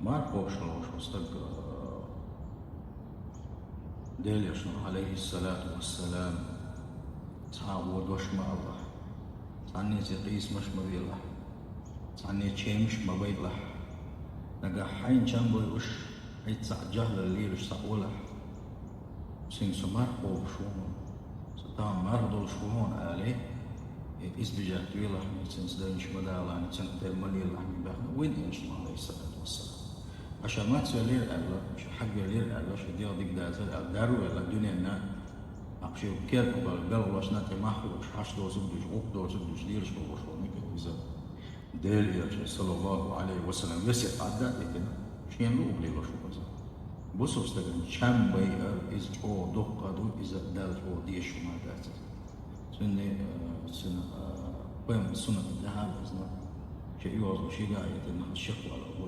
Marko što deljašno, alaihi salatu wassalam, sahabu došma Allah, sanni se qismash mavila, sanni chemish mavila, naga hain chamboy ush, ay tsa jahla lirush sa ulah, sing su Marko shuhon, su ta mardol shuhon aleh, izbijat wilah mi sens danish madala, ni sens termalillah mi bahna, win inshma alaihi salatu wassalam. عشان ما تسوي لير الله مش حق لير الله شو دي أضيق دازل الدارو ولا الدنيا النا أقشي بكير قبل قال الله شنات ما هو مش حش دو سبدش عق دو سبدش دير شو شو نيك إذا دير يا صلى الله عليه وسلم يسير عدات لكن شين لو قبل الله شو كذا بس استقبل شام بير إز أو دقة دو إذا دال أو دي شو ما دازل سنة بيم سنة الذهاب إذا شيء يوز شيء قاعد إنه الشق ولا